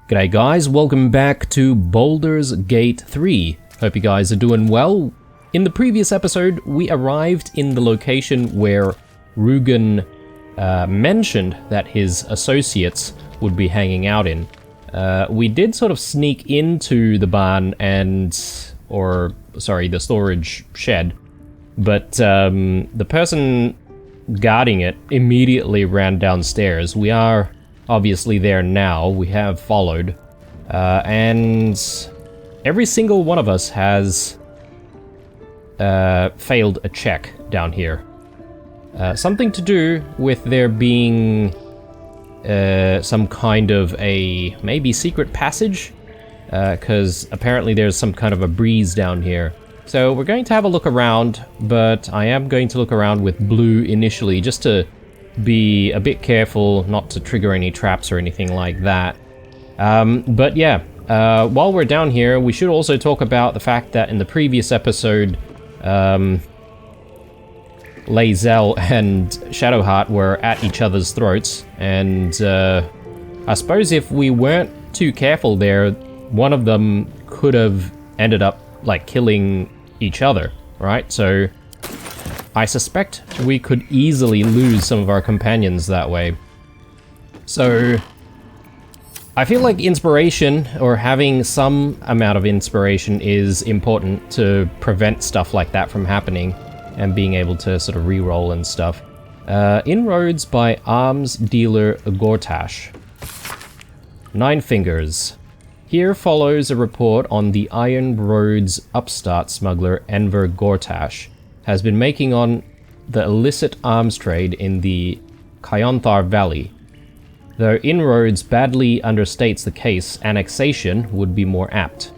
G'day guys, welcome back to Baldur's Gate 3. Hope you guys are doing well. In the previous episode, we arrived in the location where Rugen mentioned that his associates would be hanging out in. We did sort of sneak into the barn the storage shed, but the person guarding it immediately ran downstairs. We are obviously there now, we have followed, and every single one of us has failed a check down here. Something to do with there being some kind of a maybe secret passage, because apparently there's some kind of a breeze down here. So we're going to have a look around, but I am going to look around with blue initially just to be a bit careful not to trigger any traps or anything like that. But yeah, while we're down here, we should also talk about the fact that in the previous episode, Lae'zel and Shadowheart were at each other's throats, and I suppose if we weren't too careful there, one of them could have ended up like killing each other, right? So I suspect we could easily lose some of our companions that way. So I feel like inspiration, or having some amount of inspiration, is important to prevent stuff like that from happening and being able to sort of re-roll and stuff. Inroads by Arms Dealer Gortash. Nine Fingers. Here follows a report on the Iron Road's upstart smuggler Enver Gortash has been making on the illicit arms trade in the Kionthar Valley. Though Inroads badly understates the case, annexation would be more apt.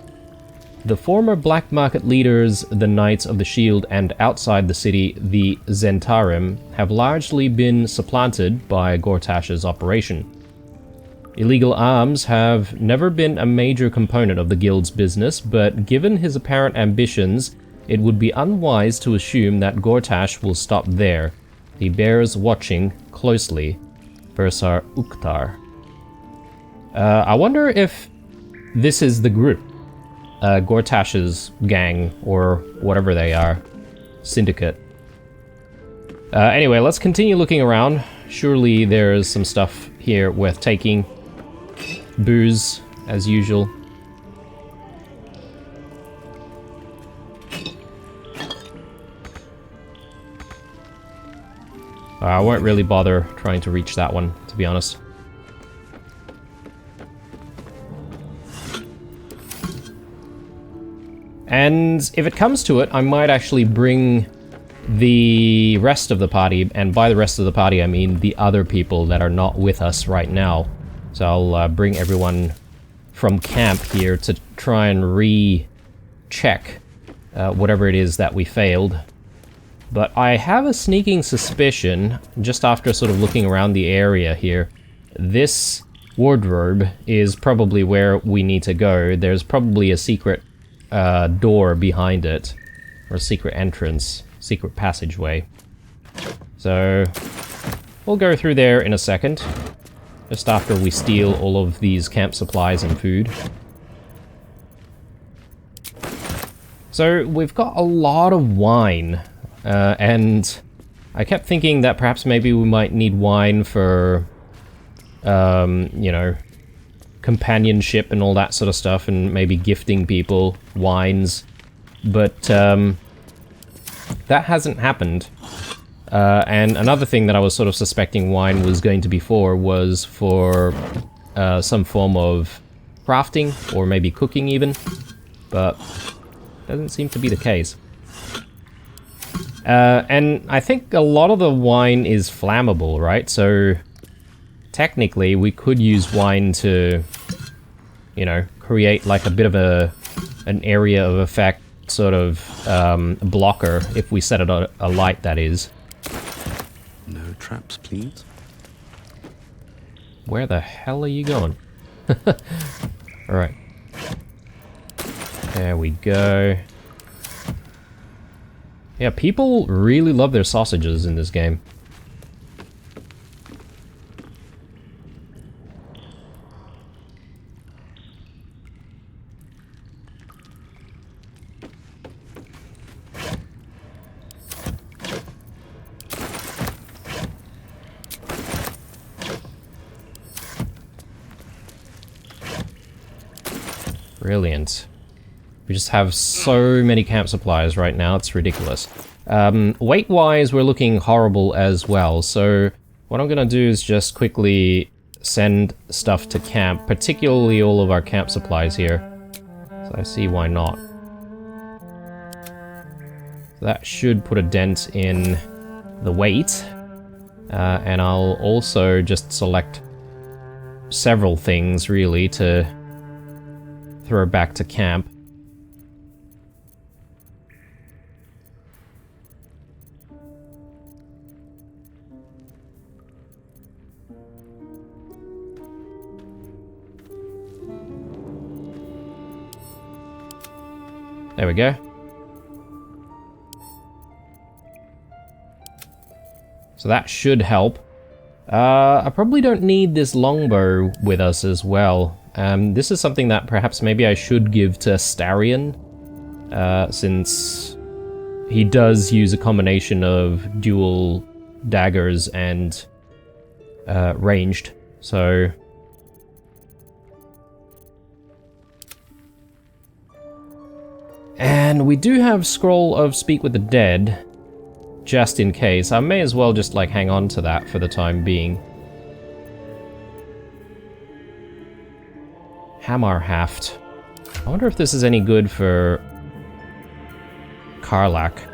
The former black market leaders, the Knights of the Shield, and outside the city, the Zentarim, have largely been supplanted by Gortash's operation. Illegal arms have never been a major component of the guild's business, but given his apparent ambitions, it would be unwise to assume that Gortash will stop there. He bears watching closely. Bursar Uktar. I wonder if this is the group. Gortash's gang, or whatever they are. Syndicate. Anyway, let's continue looking around. Surely there's some stuff here worth taking. Booze, as usual. I won't really bother trying to reach that one, to be honest. And if it comes to it, I might actually bring the rest of the party, and by the rest of the party I mean the other people that are not with us right now. So I'll bring everyone from camp here to try and re-check whatever it is that we failed. But I have a sneaking suspicion, just after sort of looking around the area here, this wardrobe is probably where we need to go. There's probably a secret door behind it, or a secret entrance, secret passageway. So we'll go through there in a second, just after we steal all of these camp supplies and food. So we've got a lot of wine. And I kept thinking that perhaps maybe we might need wine for, you know, companionship and all that sort of stuff, and maybe gifting people wines. But that hasn't happened. And another thing that I was sort of suspecting wine was going to be for was for some form of crafting, or maybe cooking even. But doesn't seem to be the case. And I think a lot of the wine is flammable, right? So technically we could use wine to, you know, create like a bit of an area of effect sort of blocker if we set it on a light, that is. No traps, please. Where the hell are you going? Alright. There we go. Yeah, people really love their sausages in this game. Brilliant. We just have so many camp supplies right now, it's ridiculous. Weight-wise, we're looking horrible as well, so what I'm gonna do is just quickly send stuff to camp, particularly all of our camp supplies here. So I see why not. So that should put a dent in the weight. And I'll also just select several things, really, to throw back to camp. There we go. So that should help. I probably don't need this longbow with us as well. This is something that perhaps maybe I should give to Starion, since he does use a combination of dual daggers and ranged, so... And we do have Scroll of Speak with the Dead, just in case. I may as well just, like, hang on to that for the time being. Hammerhaft. I wonder if this is any good for Karlak.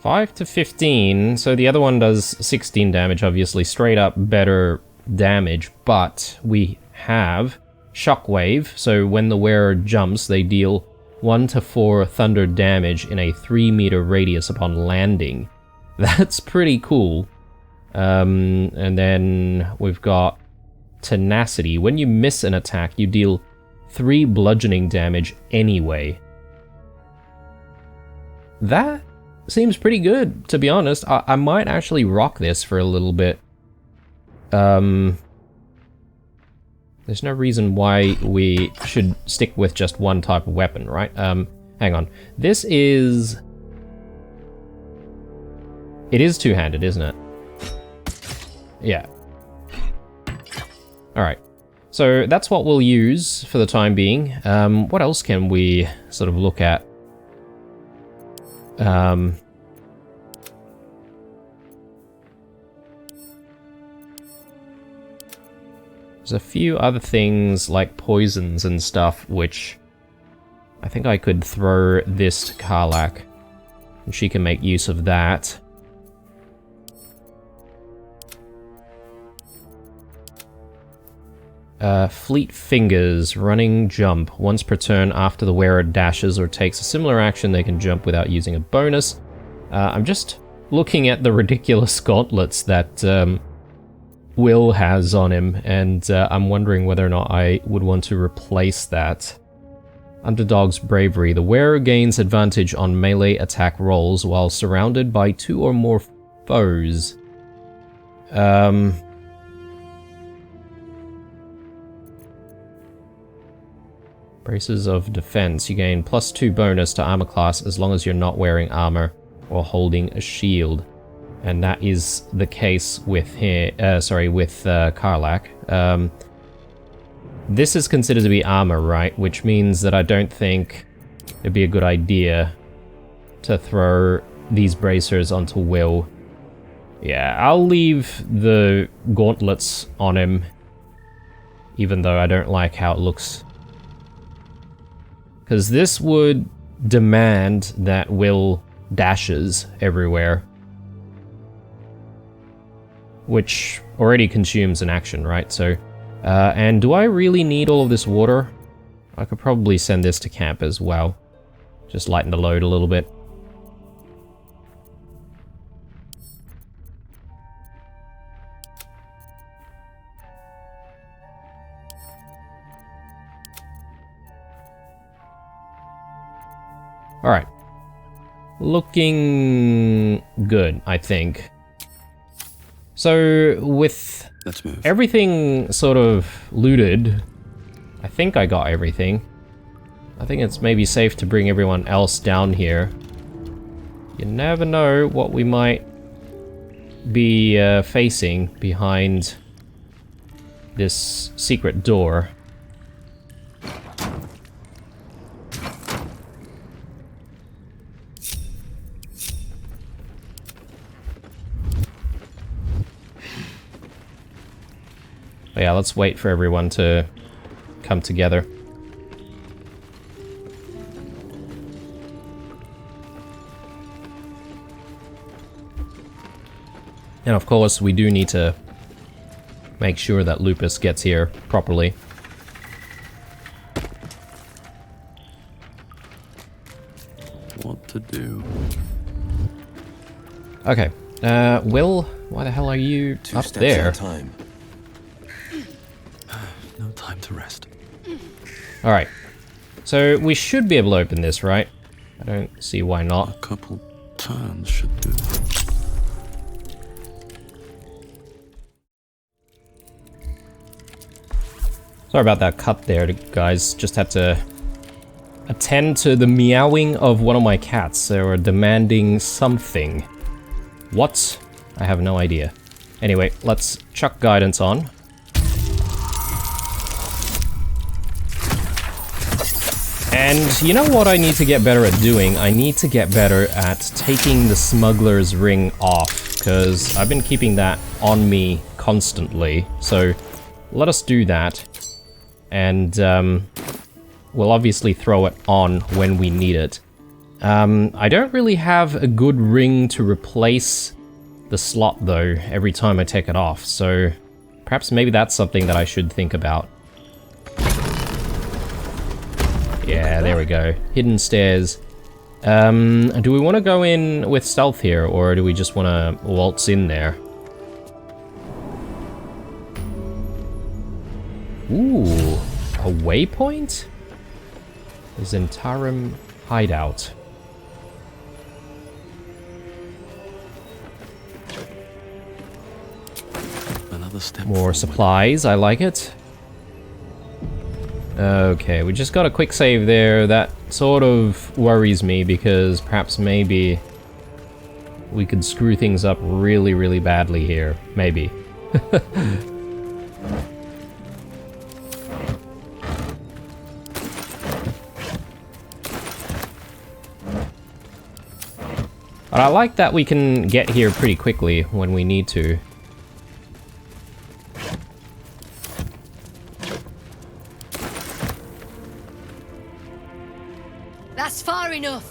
$5 to 15, so the other one does 16 damage, obviously, straight up better damage, but we have Shockwave, so when the wearer jumps, they deal 1 to 4 thunder damage in a 3-meter radius upon landing. That's pretty cool. And then we've got Tenacity. When you miss an attack, you deal 3 bludgeoning damage anyway. That seems pretty good, to be honest. I might actually rock this for a little bit. There's no reason why we should stick with just one type of weapon, right? Hang on. This is... It is two-handed, isn't it? Yeah. Alright. So that's what we'll use for the time being. What else can we sort of look at? There's a few other things like poisons and stuff, which I think I could throw this to Karlak, and she can make use of that. Fleet Fingers, running jump. Once per turn after the wearer dashes or takes a similar action, they can jump without using a bonus. I'm just looking at the ridiculous gauntlets that Will has on him, and I'm wondering whether or not I would want to replace that. Underdog's Bravery. The wearer gains advantage on melee attack rolls while surrounded by 2 or more foes. Braces of Defense. You gain +2 bonus to armor class as long as you're not wearing armor or holding a shield. And that is the case with Karlak. This is considered to be armor, right? Which means that I don't think it'd be a good idea to throw these bracers onto Will. Yeah, I'll leave the gauntlets on him, even though I don't like how it looks. Because this would demand that Will dashes everywhere, which already consumes an action, right? So, and do I really need all of this water? I could probably send this to camp as well. Just lighten the load a little bit. Alright. Looking good, I think. So, with Let's move. everything sort of looted, I think I got everything. I think it's maybe safe to bring everyone else down here. You never know what we might be facing behind this secret door. But yeah, let's wait for everyone to come together. And of course, we do need to make sure that Lupus gets here properly. What to do? Okay. Will, why the hell are you up there? Time. No time to rest. Alright. So we should be able to open this, right? I don't see why A not. couple turns should do. Sorry about that cut there, guys. Just had to attend to the meowing of one of my cats. They were demanding something. What? I have no idea. Anyway, let's chuck guidance on. And you know what I need to get better at doing? I need to get better at taking the smuggler's ring off, because I've been keeping that on me constantly. So let us do that. And we'll obviously throw it on when we need it. I don't really have a good ring to replace the slot though every time I take it off, so perhaps maybe that's something that I should think about. Yeah, there we go. Hidden stairs. Do we want to go in with stealth here, or do we just want to waltz in there? Ooh, a waypoint? The Zentarum hideout. Another step More forward. supplies, I like it. Okay, we just got a quick save there. That sort of worries me because perhaps maybe we could screw things up really, really badly here. Maybe. But I like that we can get here pretty quickly when we need to. That's far enough.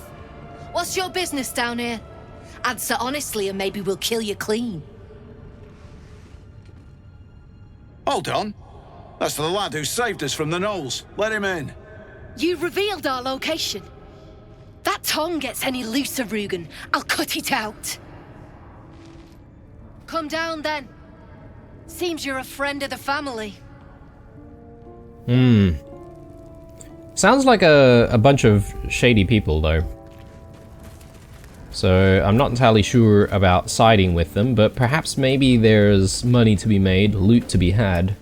What's your business down here? Answer honestly and maybe we'll kill you clean. Hold on. That's the lad who saved us from the gnolls. Let him in. You revealed our location. That tongue gets any looser, Rugen, I'll cut it out. Come down then. Seems you're a friend of the family. Sounds like a bunch of shady people, though. So I'm not entirely sure about siding with them, but perhaps maybe there's money to be made, loot to be had.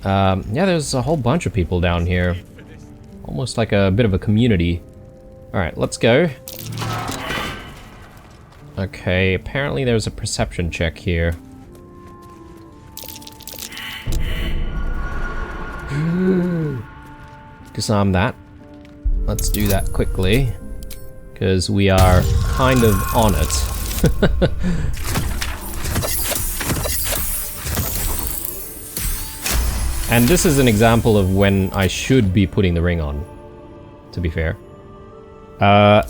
Yeah, there's a whole bunch of people down here. Almost like a bit of a community. Alright, let's go. Okay, apparently there's a perception check here. Disarm that. Let's do that quickly, because we are kind of on it. And this is an example of when I should be putting the ring on, to be fair.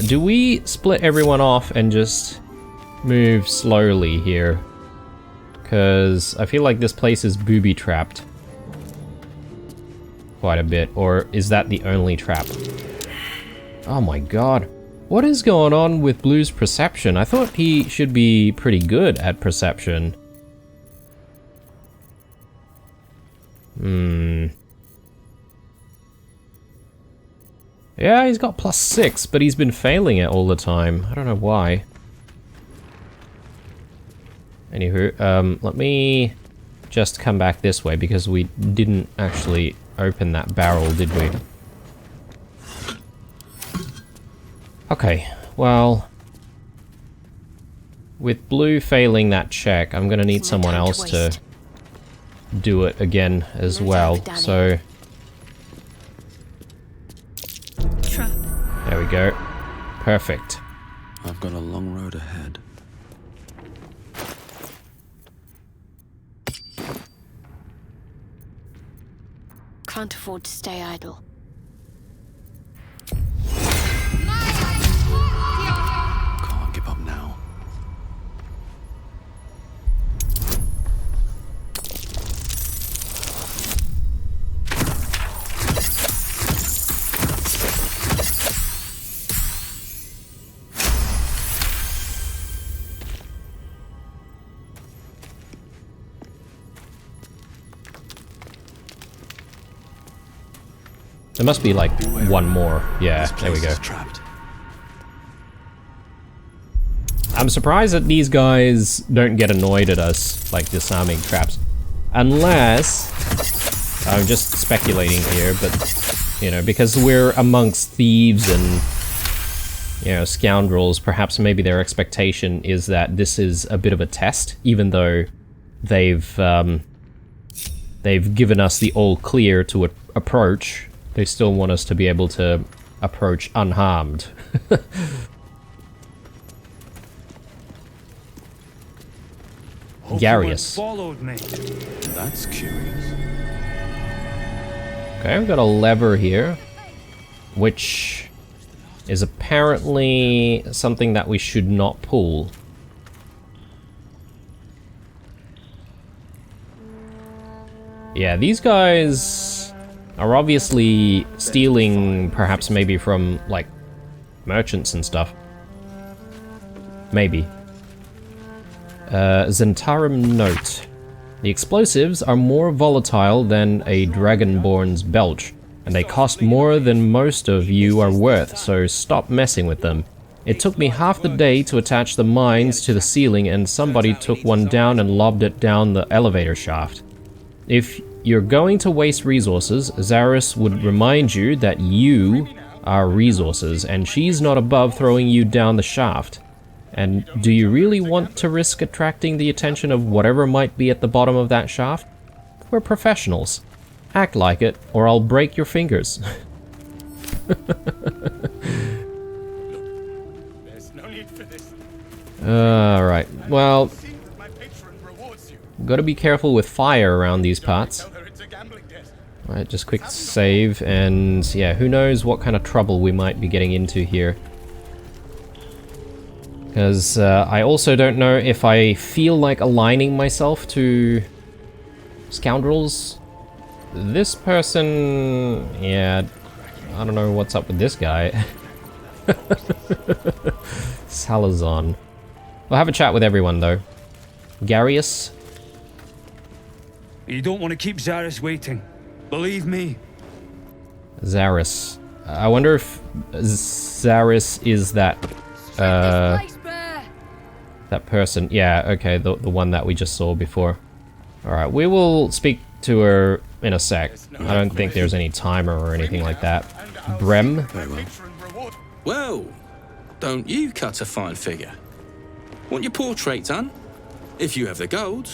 Do we split everyone off and just move slowly here? Because I feel like this place is booby-trapped quite a bit, or is that the only trap? Oh my god. What is going on with Blue's perception? I thought he should be pretty good at perception. Yeah, he's got +6, but he's been failing it all the time. I don't know why. Anywho, let me just come back this way, because we didn't actually open that barrel, did we? Okay, well, With Blue failing that check, I'm gonna need someone else to do it again as well. So there we go. Perfect. I've got a long road ahead. Can't afford to stay idle. Can't give up now. There must be like one more. Yeah, This there we place go. is trapped. I'm surprised that these guys don't get annoyed at us, like disarming traps. Unless... I'm just speculating here, but, you know, because we're amongst thieves and, you know, scoundrels, perhaps maybe their expectation is that this is a bit of a test, even though they've given us the all clear to approach. They still want us to be able to approach unharmed. Garius. Followed me. That's curious. Okay, I've got a lever here, which is apparently something that we should not pull. Yeah, these guys are obviously stealing, perhaps maybe from, like, merchants and stuff. Maybe. Zentarum note. The explosives are more volatile than a dragonborn's belch, and they cost more than most of you are worth, so stop messing with them. It took me half the day to attach the mines to the ceiling, and somebody took one down and lobbed it down the elevator shaft. If you're going to waste resources, Zaris would remind you that you are resources, and she's not above throwing you down the shaft. And do you really want to risk attracting the attention of whatever might be at the bottom of that shaft? We're professionals. Act like it, or I'll break your fingers. Alright, well, gotta be careful with fire around these parts. Alright, just quick save, and yeah, who knows what kind of trouble we might be getting into here. Because I also don't know if I feel like aligning myself to scoundrels. This person, yeah, I don't know what's up with this guy. Salazar. We'll have a chat with everyone though. Garius. You don't want to keep Zaris waiting. Believe me. Zaris. I wonder if Zaris is that that person. Yeah, okay, the one that we just saw before. Alright, we will speak to her in a sec. I don't think there's any timer or anything like that. Brem? Very well. Well, don't you cut a fine figure? Want your portrait done? If you have the gold,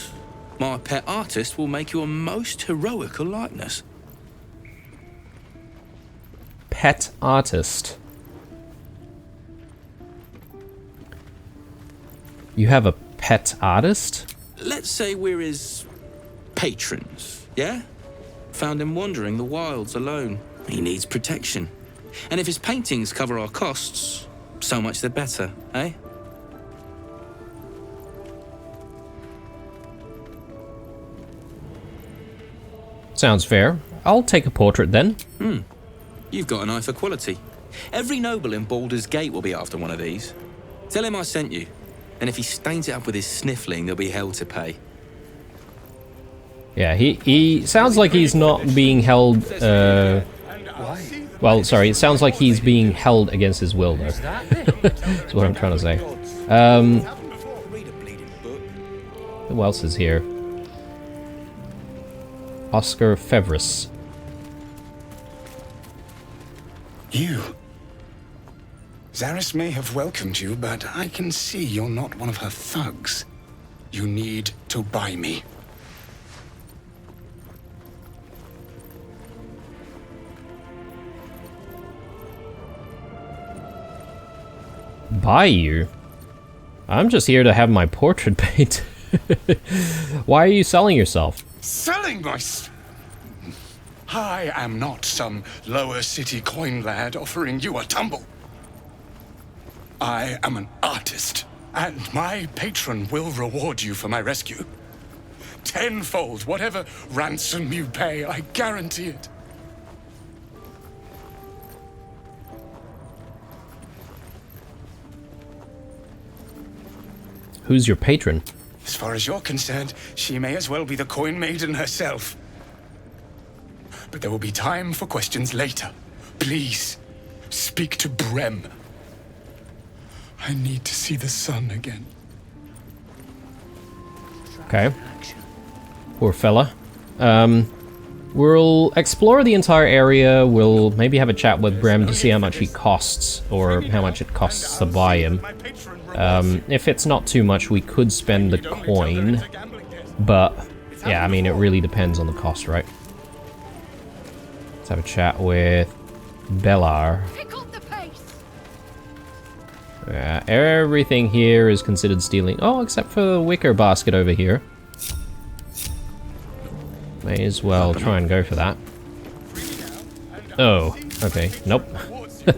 my pet artist will make you a most heroical likeness. Pet artist. You have a pet artist? Let's say we're his patrons, yeah? Found him wandering the wilds alone. He needs protection. And if his paintings cover our costs, so much the better, eh? Sounds fair. I'll take a portrait then. You've got an eye for quality. Every noble in Baldur's Gate will be after one of these. Tell him I sent you. And if he stains it up with his sniffling, there'll be hell to pay. Yeah, he sounds like he's not being held, well, sorry, it sounds like he's being held against his will, though. That's what I'm trying to say. Who else is here? Oscar Fevris. You. Zaris may have welcomed you, but I can see you're not one of her thugs. You need to buy me. Buy you? I'm just here to have my portrait painted. Why are you selling yourself? Selling I am not some lower city coin lad offering you a tumble. I am an artist, and my patron will reward you for my rescue. Tenfold, whatever ransom you pay, I guarantee it. Who's your patron? As far as you're concerned, she may as well be the coin maiden herself. But there will be time for questions later. Please, speak to Brem. I need to see the sun again. Okay. Poor fella. We'll explore the entire area. We'll maybe have a chat with Brem to see how much he costs, or how much it costs to buy him. If it's not too much, we could spend the coin, but yeah, I mean, it really depends on the cost, right? Let's have a chat with Baldur. Pick up the pace. Everything here is considered stealing. Oh, except for the wicker basket over here. May as well try and go for that. Oh, okay. Nope. I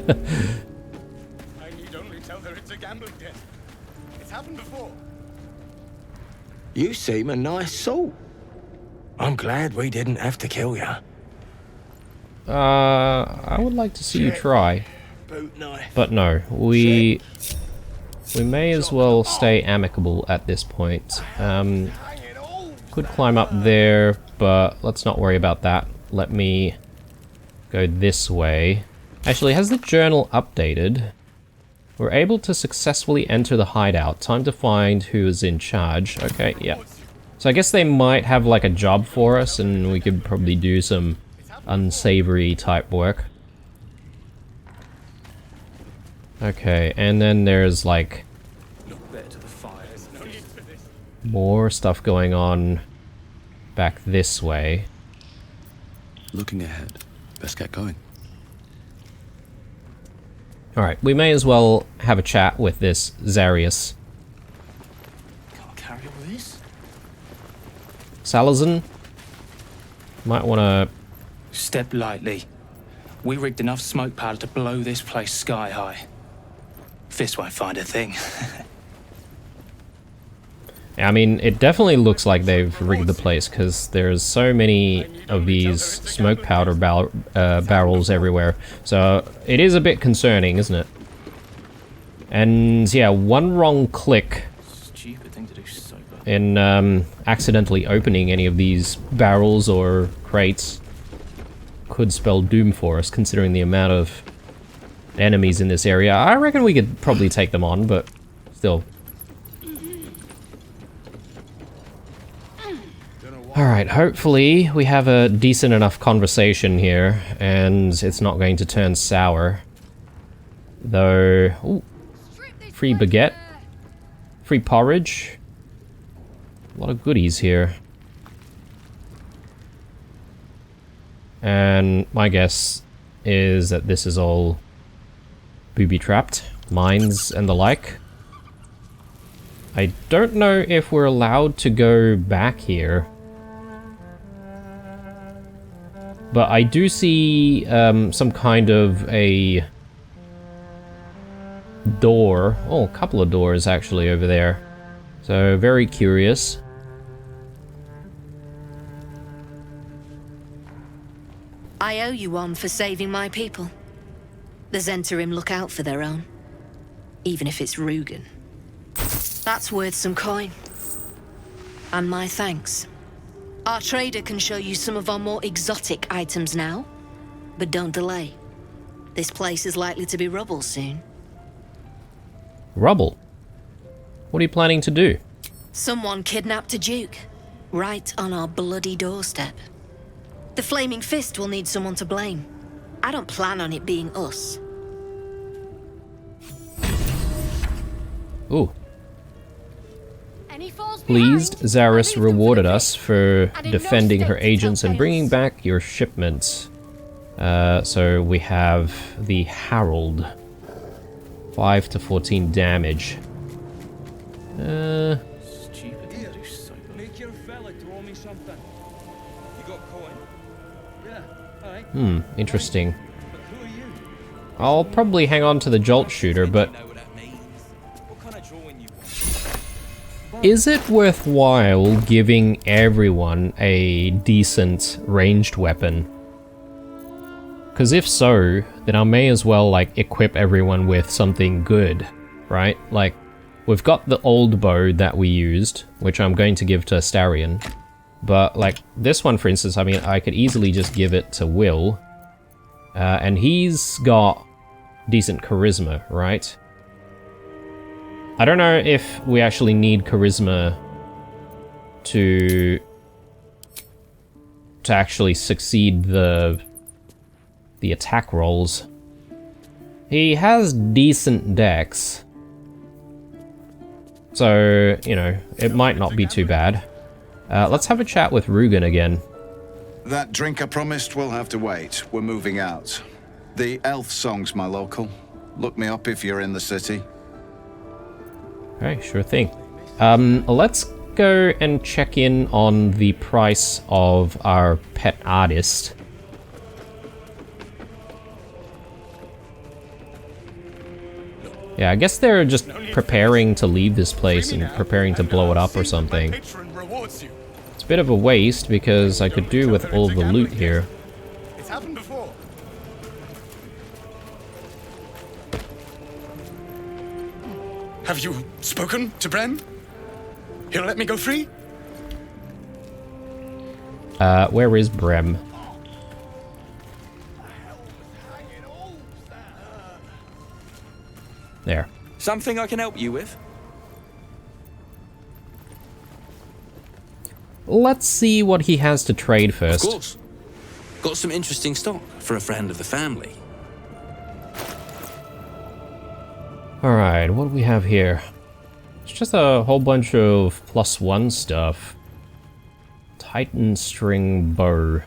need only tell her it's a gambling debt. It's happened before. You seem a nice soul. I'm glad we didn't have to kill you. I would like to see you try. Boot knife. But no, we may as well stay amicable at this point. Could climb up there, but let's not worry about that. Let me go this way. Actually, has the journal updated? We're able to successfully enter the hideout. Time to find who is in charge. Okay, yeah. So I guess they might have like a job for us, and we could probably do some unsavory type work. Okay, and then there's like more stuff going on back this way. Looking ahead. Best get going. Alright, we may as well have a chat with this Zarius. Can't carry all this. Salazan? Might wanna... Step lightly. We rigged enough smoke powder to blow this place sky high. Fist won't find a thing. I mean, it definitely looks like they've rigged the place, because there's so many of these smoke powder barrels everywhere. So it is a bit concerning, isn't it? And yeah, one wrong click Stupid thing to do sober. in accidentally opening any of these barrels or crates could spell doom for us, considering the amount of enemies in this area. I reckon we could probably take them on, but still. Alright, hopefully we have a decent enough conversation here, and it's not going to turn sour. Though... Ooh, free baguette. Free porridge. A lot of goodies here. And my guess is that this is all booby-trapped. Mines and the like. I don't know if we're allowed to go back here. But I do see some kind of a door. Oh, a couple of doors actually over there. So very curious. I owe you one for saving my people. The Zentarim look out for their own. Even if it's Rugen. That's worth some coin. And my thanks. Our trader can show you some of our more exotic items now. But don't delay. This place is likely to be rubble soon. Rubble? What are you planning to do? Someone kidnapped a duke. Right on our bloody doorstep. The Flaming Fist will need someone to blame. I don't plan on it being us. Ooh. Any falls Pleased, behind? Zaris I'll leave them for rewarded the us pit. for And in no defending state her to agents tell and bringing tales. back your shipments. So we have the Harold. 5 to 14 damage. Stupid to do so. Make your fella throw me something. You got coin? Yeah, aye. Interesting. But who are you? I'll probably hang on to the Jolt Shooter, but What kind of drawing you want? is it worthwhile giving everyone a decent ranged weapon? Because if so, then I may as well, like, equip everyone with something good, right? Like, we've got the old bow that we used, which I'm going to give to Astarion. But, like, this one, for instance, I mean, I could easily just give it to Will. And he's got decent charisma, right? I don't know if we actually need charisma to actually succeed the attack rolls. He has decent dex, so, you know, it might not be too bad. Let's have a chat with Rugen again. That drink I promised will have to wait. We're moving out. The elf song's my local. Look me up if you're in the city. Okay, sure thing. Let's go and check in on the price of our pet artist. Yeah, I guess they're just preparing to leave this place and preparing to blow it up or something. It's a bit of a waste because I could do with all the loot here. It's happened before. Have you spoken to Bren? He'll let me go free? Where is Brem? There. Something I can help you with? Let's see what he has to trade first. Of course. Got some interesting stock for a friend of the family. Alright, what do we have here? It's just a whole bunch of +1 stuff. Titan string bow.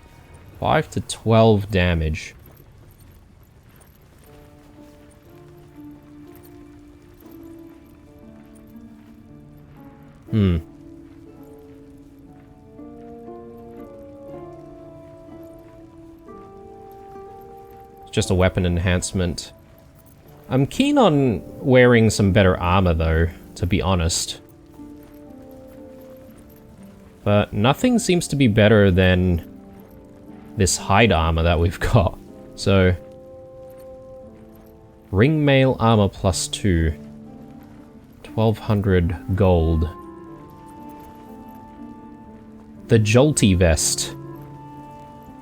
5 to 12 damage. It's just a weapon enhancement. I'm keen on wearing some better armor though, to be honest. But nothing seems to be better than this hide armor that we've got. So, ring mail armor +2. 1200 gold. The Jolty Vest.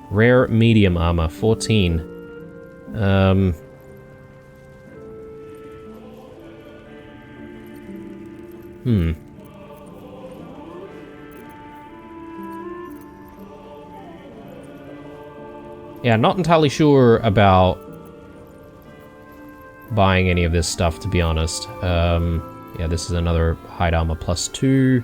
Rare medium armor, 14. Yeah, not entirely sure about buying any of this stuff, to be honest. Yeah, this is another hide armor +2.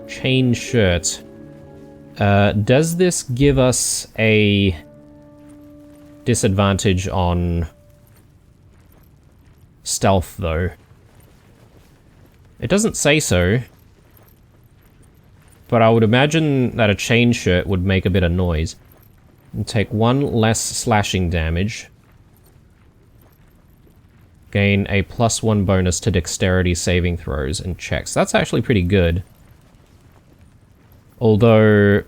Chain shirt. Does this give us a disadvantage on stealth, though? It doesn't say so. But I would imagine that a chain shirt would make a bit of noise. And take 1 less slashing damage. Gain a +1 bonus to dexterity saving throws and checks. That's actually pretty good. Although,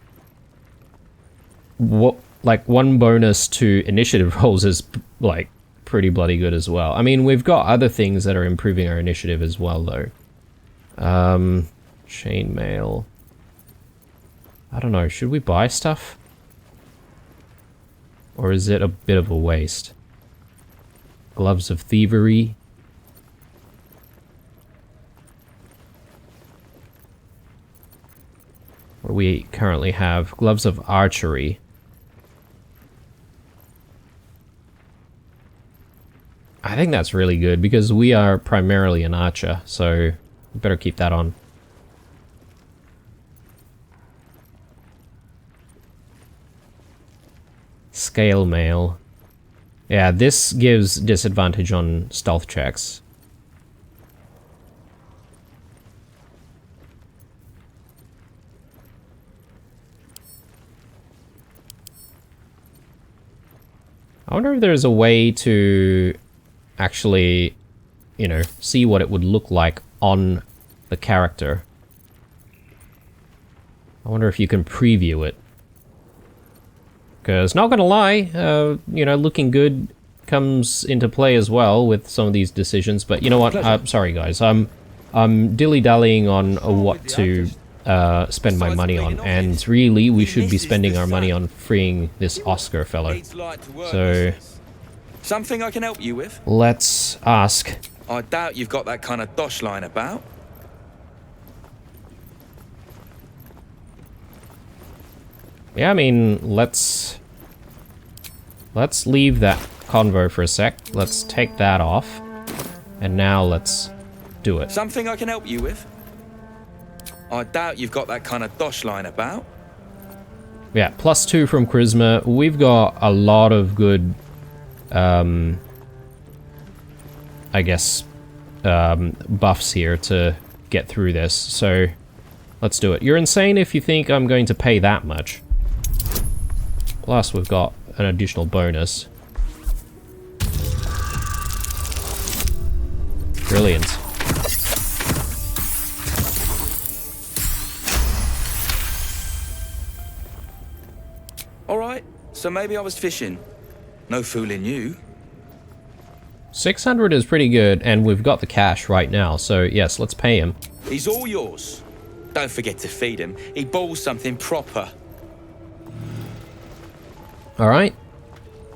like 1 bonus to initiative rolls is like pretty bloody good as well. I mean, we've got other things that are improving our initiative as well, though. Chainmail. I don't know, should we buy stuff? Or is it a bit of a waste? Gloves of thievery. What do we currently have? Gloves of archery. I think that's really good because we are primarily an archer, so we better keep that on. Scale mail. Yeah, this gives disadvantage on stealth checks. I wonder if there's a way to actually, you know, see what it would look like on the character. I wonder if you can preview it. Because, not gonna lie, you know, looking good comes into play as well with some of these decisions. But you know what? Sorry, guys. I'm dilly-dallying on what to spend my money on. And really, we should be spending our money on freeing this Oscar fellow. So, Something I can help you with? let's ask. I doubt you've got that kind of dosh lying about. Yeah, I mean, let's leave that convo for a sec. Let's take that off. And now let's do it. Something I can help you with? I doubt you've got that kind of dosh lying about. Yeah, +2 from Charisma. We've got a lot of good, I guess, buffs here to get through this. So, let's do it. You're insane if you think I'm going to pay that much. Plus, we've got an additional bonus. Brilliant. Alright, so maybe I was fishing. No fooling you. 600 is pretty good, and we've got the cash right now, so yes, let's pay him. He's all yours. Don't forget to feed him. He balls something proper. Alright.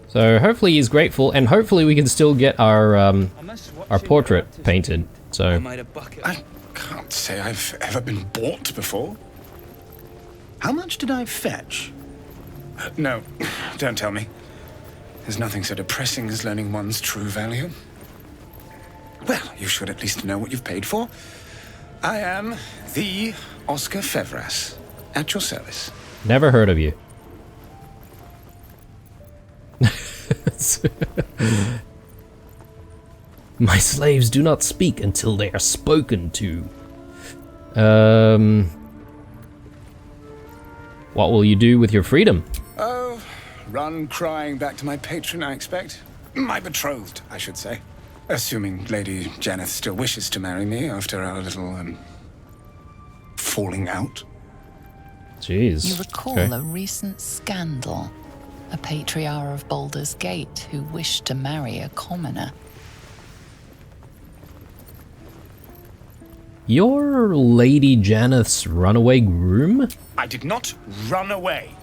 So hopefully he's grateful, and hopefully we can still get our portrait painted. I So, made a bucket. I can't say I've ever been bought before. How much did I fetch? No, don't tell me. There's nothing so depressing as learning one's true value. Well, you should at least know what you've paid for. I am the Oscar Fevras, at your service. never heard of you. My slaves do not speak until they are spoken to. What will you do with your freedom? Oh, run crying back to my patron, I expect. My betrothed, I should say. Assuming Lady Janeth still wishes to marry me after our little, falling out. Jeez. You recall Okay. a recent scandal? A patriarch of Baldur's Gate who wished to marry a commoner. You're Lady Janeth's runaway groom? I did not run away.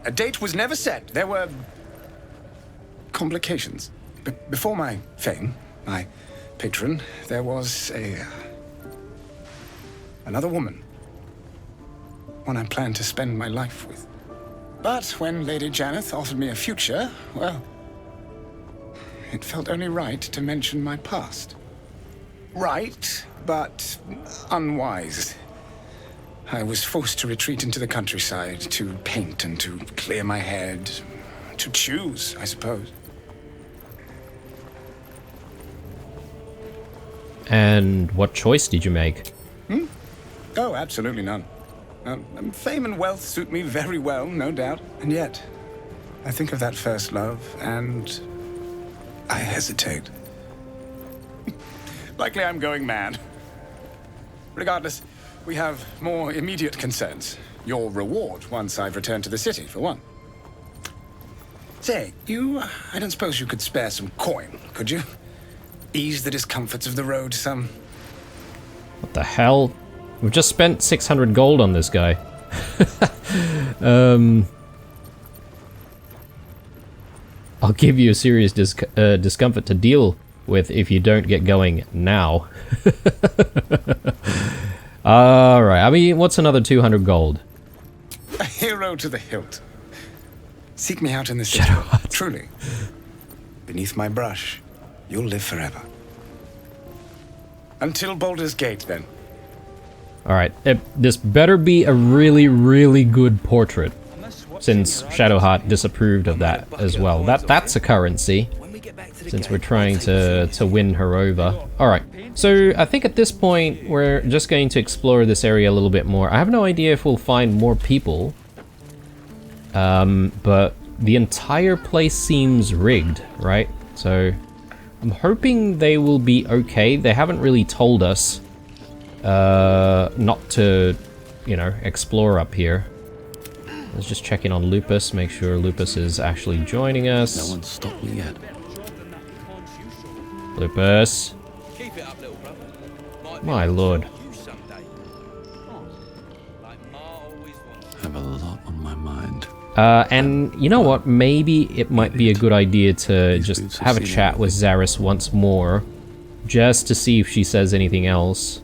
A date was never set. There were complications. Before my fame, my patron, there was another woman. One I planned to spend my life with. But when Lady Janeth offered me a future, well, it felt only right to mention my past. Right, but unwise. I was forced to retreat into the countryside, to paint and to clear my head, to choose, I suppose. And what choice did you make? Oh, absolutely none. Fame and wealth suit me very well, no doubt. And yet, I think of that first love, and I hesitate. Likely I'm going mad. Regardless, we have more immediate concerns. Your reward once I've returned to the city, for one. Say, I don't suppose you could spare some coin, could you? Ease the discomforts of the road some. What the hell? We've just spent 600 gold on this guy. I'll give you a serious discomfort to deal with if you don't get going now. Alright, I mean, what's another 200 gold? A hero to the hilt. Seek me out in the city. Truly. Beneath my brush. You'll live forever. Until Baldur's Gate, then. Alright, this better be a really, really good portrait, since Shadowheart disapproved of that as well. That's a currency, since we're trying to win her over. Alright, so I think at this point we're just going to explore this area a little bit more. I have no idea if we'll find more people, but the entire place seems rigged, right? So I'm hoping they will be okay. They haven't really told us not to, you know, explore up here. Let's just check in on Lupus, make sure Lupus is actually joining us. No one's stopped me yet. Lupus. My lord. I have a lot on my mind. And you know what? Maybe it might be a good idea to just have a chat with Zaris once more, just to see if she says anything else.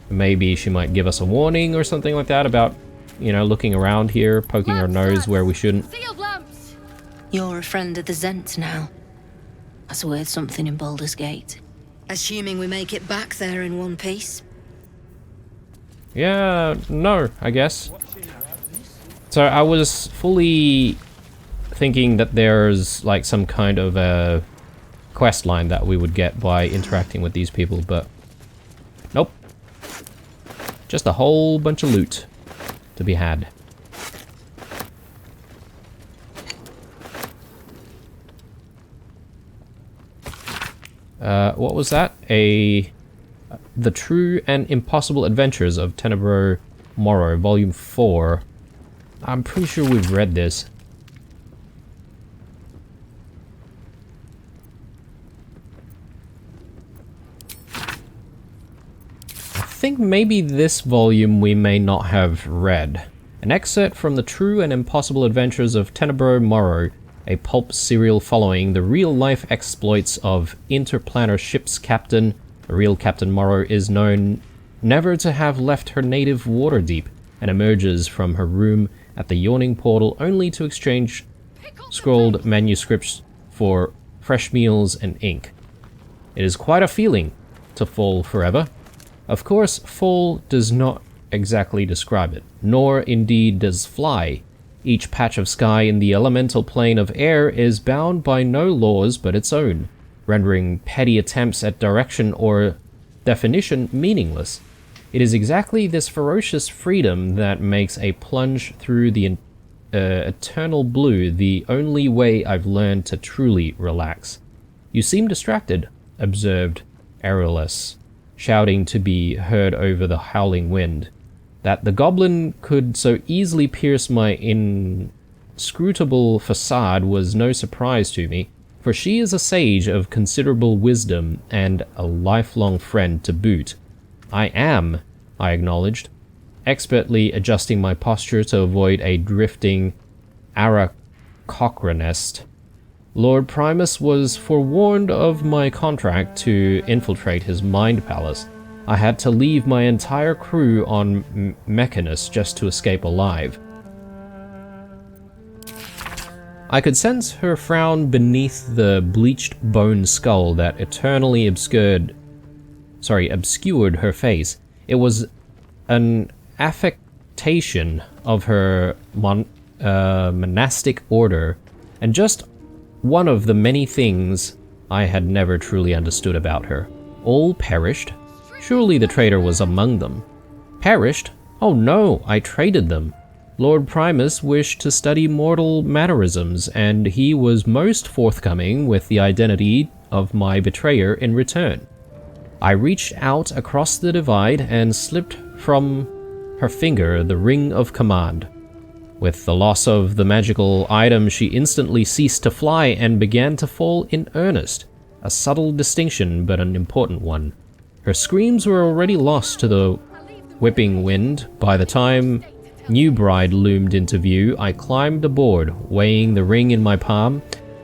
Maybe she might give us a warning or something like that about, you know, looking around here, poking our nose where we shouldn't. You're a friend of the Zent now. That's worth something in Baldur's Gate. Assuming we make it back there in one piece. Yeah, no, I guess. So I was fully thinking that there's like some kind of a quest line that we would get by interacting with these people, but nope. Just a whole bunch of loot to be had. What was that? The True and Impossible Adventures of Tenebro Morrow, Volume 4. I'm pretty sure we've read this. I think maybe this volume we may not have read. An excerpt from The True and Impossible Adventures of Tenebro Morrow, a pulp serial following the real-life exploits of interplanar ship's captain. The real Captain Morrow is known never to have left her native Waterdeep, and emerges from her room at the Yawning Portal only to exchange scrawled manuscripts for fresh meals and ink. It is quite a feeling to fall forever. Of course, fall does not exactly describe it, nor indeed does fly. Each patch of sky in the elemental plane of air is bound by no laws but its own, rendering petty attempts at direction or definition meaningless. It is exactly this ferocious freedom that makes a plunge through the eternal blue the only way I've learned to truly relax. You seem distracted, observed Aerolus, shouting to be heard over the howling wind. That the goblin could so easily pierce my inscrutable facade was no surprise to me, for she is a sage of considerable wisdom and a lifelong friend to boot. I am, I acknowledged, expertly adjusting my posture to avoid a drifting Aarakocra nest. Lord Primus was forewarned of my contract to infiltrate his mind palace. I had to leave my entire crew on Mechanus just to escape alive. I could sense her frown beneath the bleached bone skull that eternally obscured her face. It was an affectation of her monastic order, and just one of the many things I had never truly understood about her. All perished. Surely the traitor was among them. Perished? Oh no, I traded them. Lord Primus wished to study mortal mannerisms, and he was most forthcoming with the identity of my betrayer in return. I reached out across the divide and slipped from her finger the ring of command. With the loss of the magical item, she instantly ceased to fly and began to fall in earnest. A subtle distinction, but an important one. Her screams were already lost to the whipping wind. By the time New Bride loomed into view, I climbed aboard, weighing the ring in my palm.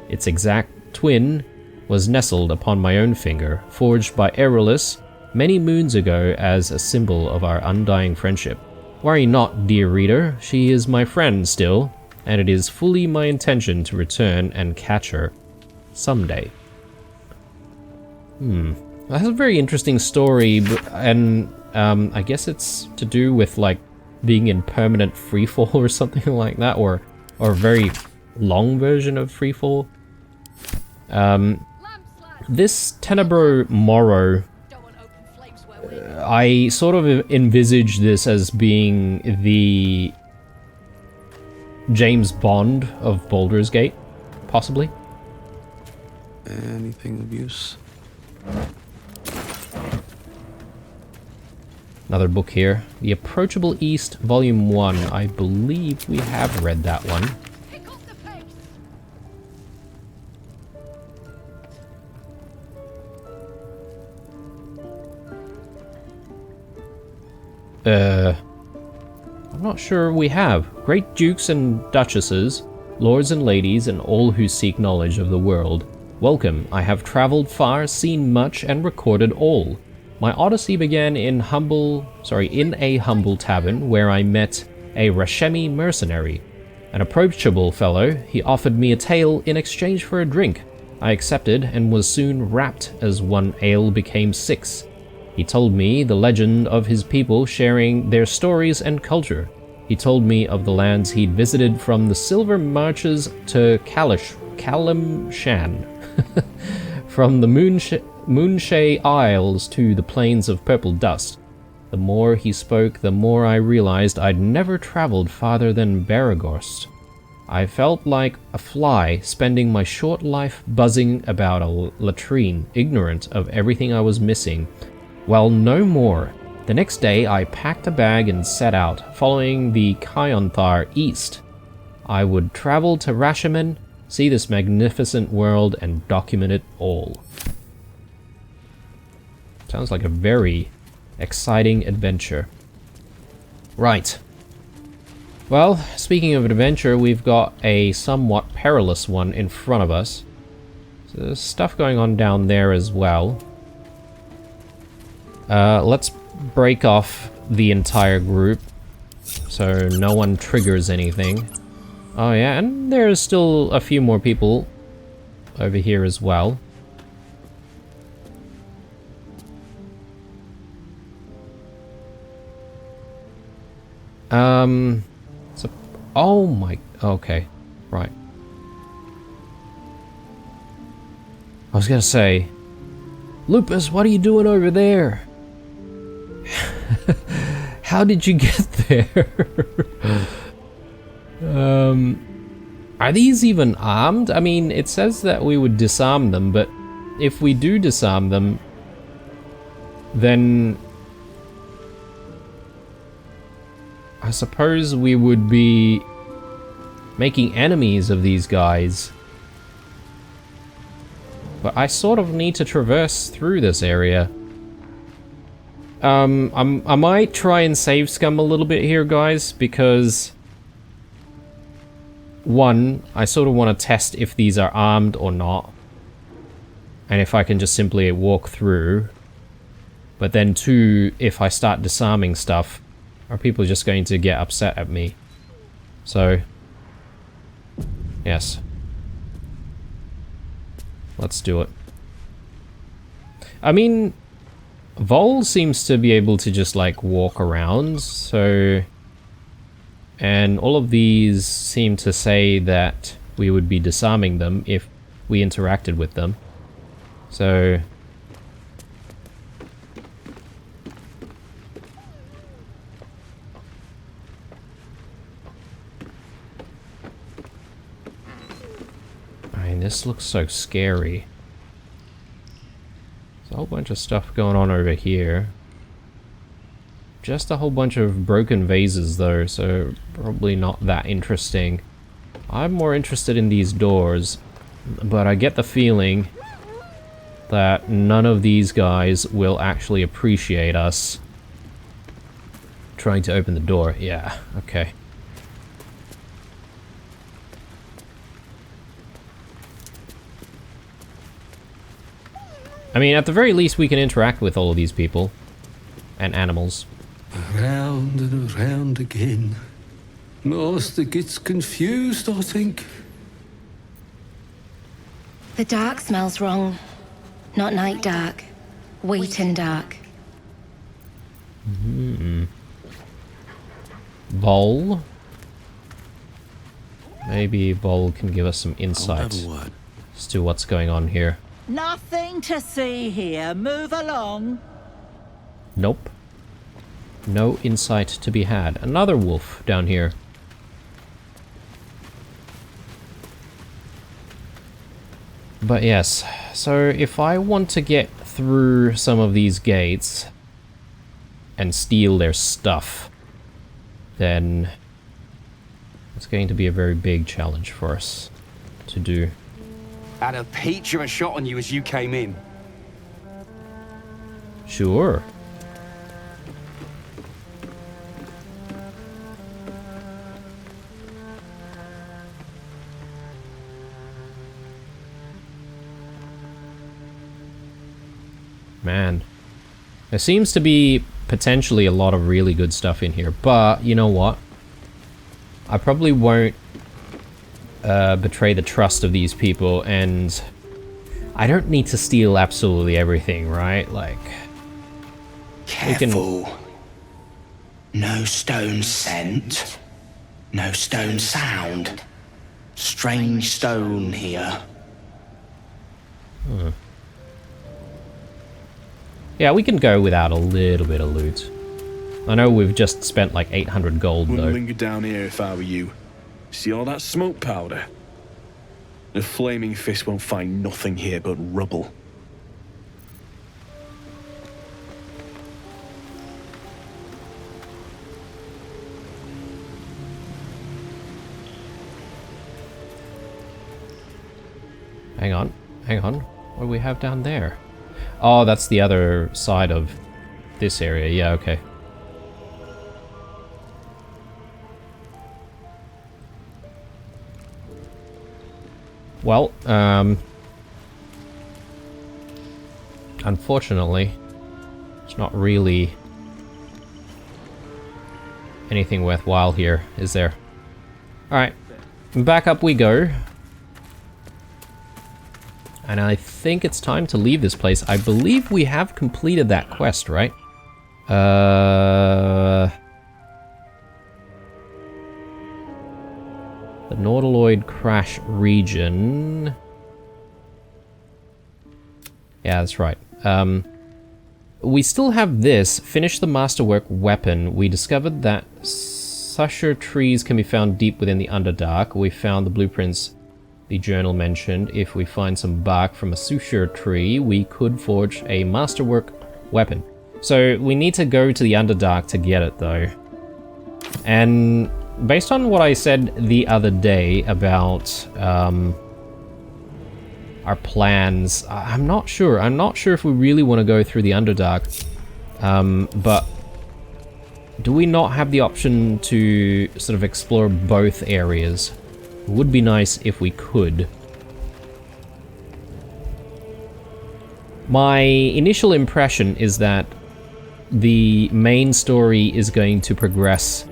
Its exact twin was nestled upon my own finger, forged by Aerolus many moons ago as a symbol of our undying friendship. Worry not, dear reader, she is my friend still, and it is fully my intention to return and catch her someday. That's a very interesting story, and I guess it's to do with like being in permanent freefall or something like that, or a very long version of freefall. This Tenebro Morrow, I sort of envisage this as being the James Bond of Baldur's Gate, possibly. Anything of use? Another book here. The Approachable East, Volume 1. I believe we have read that one. I'm not sure we have. Great dukes and duchesses, lords and ladies, and all who seek knowledge of the world. Welcome. I have traveled far, seen much, and recorded all. My odyssey began in a humble tavern where I met a Rashemi mercenary. An approachable fellow, he offered me a tale in exchange for a drink. I accepted and was soon rapt as one ale became 6. He told me the legend of his people sharing their stories and culture. He told me of the lands he'd visited from the Silver Marches to Kalimshan, from the Moonshay Isles to the plains of Purple Dust. The more he spoke, the more I realized I'd never traveled farther than Baragorst. I felt like a fly spending my short life buzzing about a latrine, ignorant of everything I was missing. Well, no more. The next day I packed a bag and set out, following the Kionthar east. I would travel to Rashimen, see this magnificent world, and document it all. Sounds like a very exciting adventure. Right. Well, speaking of adventure, we've got a somewhat perilous one in front of us. So there's stuff going on down there as well. Let's break off the entire group so no one triggers anything. Oh yeah, and there's still a few more people over here as well. So, oh my, okay, right. I was gonna say, Lupus, what are you doing over there? How did you get there? Are these even armed? I mean, it says that we would disarm them, but if we do disarm them, then I suppose we would be making enemies of these guys. But I sort of need to traverse through this area. I might try and save scum a little bit here, guys, because one, I sort of want to test if these are armed or not, and if I can just simply walk through. But then two, if I start disarming stuff, are people just going to get upset at me? So, yes. Let's do it. I mean, Vol seems to be able to just like walk around, so... And all of these seem to say that we would be disarming them if we interacted with them. So... I mean, this looks so scary. There's a whole bunch of stuff going on over here. Just a whole bunch of broken vases though, so probably not that interesting. I'm more interested in these doors, but I get the feeling that none of these guys will actually appreciate us trying to open the door. Yeah, okay. I mean, at the very least we can interact with all of these people and animals. Around and around again. Master gets confused, I think. The dark smells wrong. Not night dark. Wheaten dark. Vol? Maybe Vol can give us some insight as to what's going on here. Nothing to see here. Move along. Nope. No insight to be had. Another wolf down here. But yes, so if I want to get through some of these gates and steal their stuff, then it's going to be a very big challenge for us to do. Had a peach of a shot on you as you came in. Sure. Man, there seems to be potentially a lot of really good stuff in here, but you know what? I probably won't betray the trust of these people, and I don't need to steal absolutely everything, right? Like, careful. No stone scent. No stone sound. Strange stone here. Yeah, we can go without a little bit of loot. I know we've just spent like 800 gold, though. Wouldn't linger down here if I were you. See all that smoke powder? The flaming fist won't find nothing here but rubble. Hang on, hang on. What do we have down there? Oh, that's the other side of this area. Yeah, okay. Well, unfortunately, it's not really anything worthwhile here, is there? Alright, back up we go. And I think it's time to leave this place. I believe we have completed that quest, right? The Nautiloid Crash region. Yeah, that's right. We still have this. Finish the masterwork weapon. We discovered that Susher trees can be found deep within the Underdark. We found the blueprints the journal mentioned. If we find some bark from a Susher tree, we could forge a masterwork weapon. So we need to go to the Underdark to get it, though. And based on what I said the other day about our plans, I'm not sure. I'm not sure if we really want to go through the Underdark. But do we not have the option to sort of explore both areas? It would be nice if we could. My initial impression is that the main story is going to progress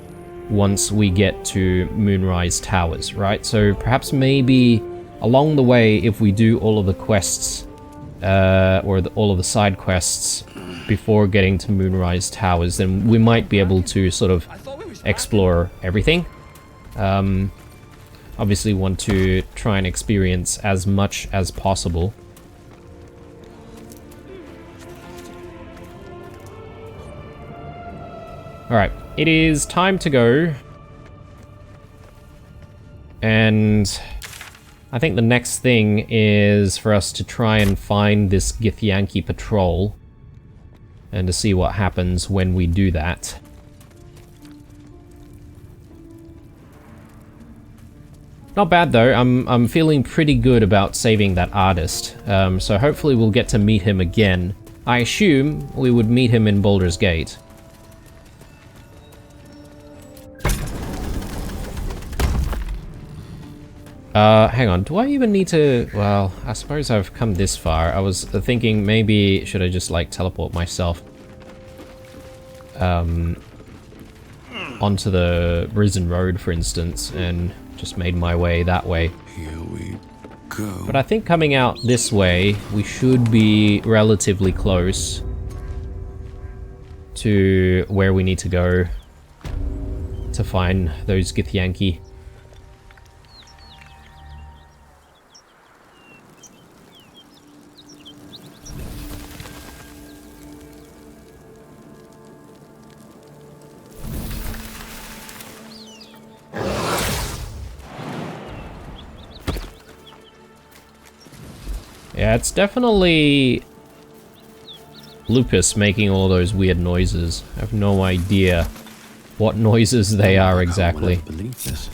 once we get to Moonrise Towers, right? So perhaps maybe along the way, if we do all of the quests, or all of the side quests before getting to Moonrise Towers, then we might be able to sort of explore everything. Obviously want to try and experience as much as possible. Alright, it is time to go. And I think the next thing is for us to try and find this Githyanki patrol. And to see what happens when we do that. Not bad though, I'm feeling pretty good about saving that artist. So hopefully we'll get to meet him again. I assume we would meet him in Baldur's Gate. Hang on, do I even need to... Well, I suppose I've come this far. I was thinking maybe should I just like teleport myself onto the Risen Road, for instance, and just made my way that way. Here we go. But I think coming out this way, we should be relatively close to where we need to go to find those Githyanki. Yeah, it's definitely Lupus making all those weird noises. I have no idea what noises they are exactly. Believe this.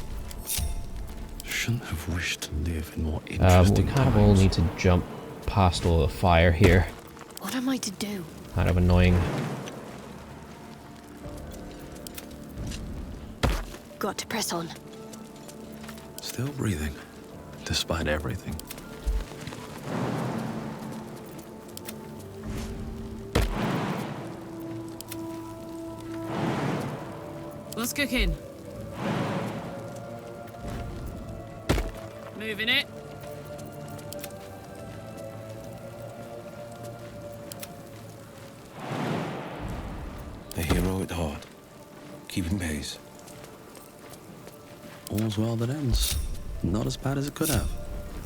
Shouldn't have wished to live in more We interesting kind of all need to jump past all the fire here. What am I to do? Kind of annoying. Got to press on. Still breathing, despite everything. What's cooking? Moving it. A hero at heart, keeping pace. All's well that ends. Not as bad as it could have.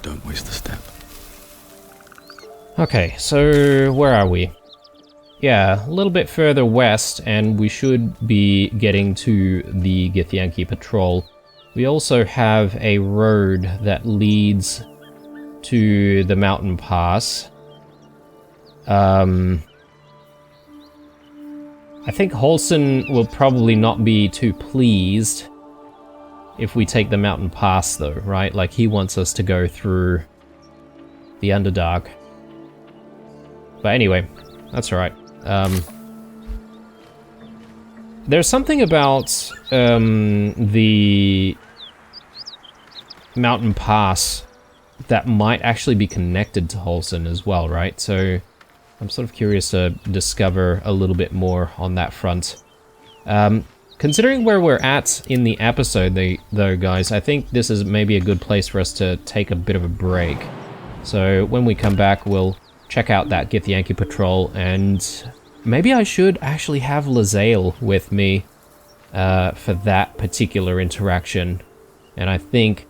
Don't waste a step. Okay, so where are we? Yeah, a little bit further west, and we should be getting to the Githyanki patrol. We also have a road that leads to the mountain pass. I think Halsin will probably not be too pleased if we take the mountain pass though, right? Like, he wants us to go through the Underdark. But anyway, that's alright. There's something about the mountain pass that might actually be connected to Halsin as well, right? So I'm sort of curious to discover a little bit more on that front. Considering where we're at in the episode, though, guys, I think this is maybe a good place for us to take a bit of a break. So when we come back, we'll check out that Githyanki patrol, and maybe I should actually have Lae'zel with me for that particular interaction, and I think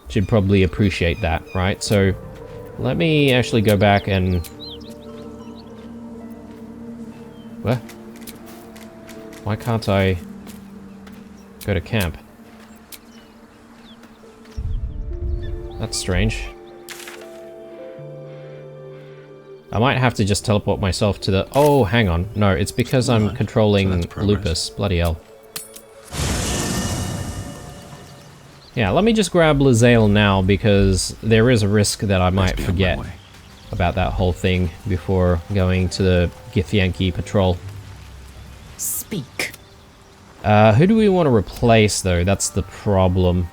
she'd probably appreciate that, right? So let me actually go back and... What? Why can't I go to camp? That's strange. I might have to just teleport myself to the... Oh, hang on. No, it's because I'm controlling Lupus. Bloody hell. Yeah, let me just grab Lae'zel now, because there is a risk that I might forget about that whole thing before going to the Githyanki patrol. Speak. Who do we want to replace, though? That's the problem.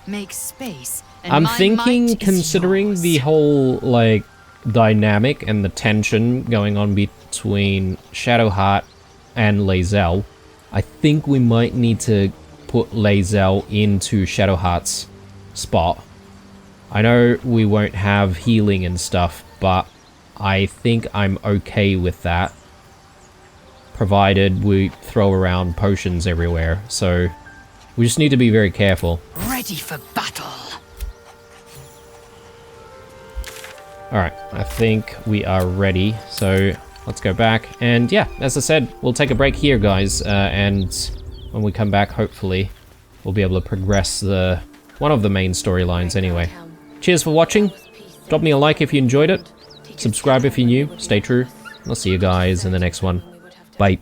Make space. And I'm my thinking, might is considering yours. the whole, like, dynamic and the tension going on between Shadowheart and Lae'zel, I think we might need to put Lae'zel into Shadowheart's spot. I know we won't have healing and stuff, but I think I'm okay with that, provided we throw around potions everywhere. So we just need to be very careful. Ready for battle. Alright, I think we are ready, so let's go back. And yeah, as I said, we'll take a break here, guys, and when we come back, hopefully, we'll be able to progress one of the main storylines anyway. Cheers for watching. Drop me a like if you enjoyed it. Subscribe if you're new. Stay true. I'll see you guys in the next one. Bye.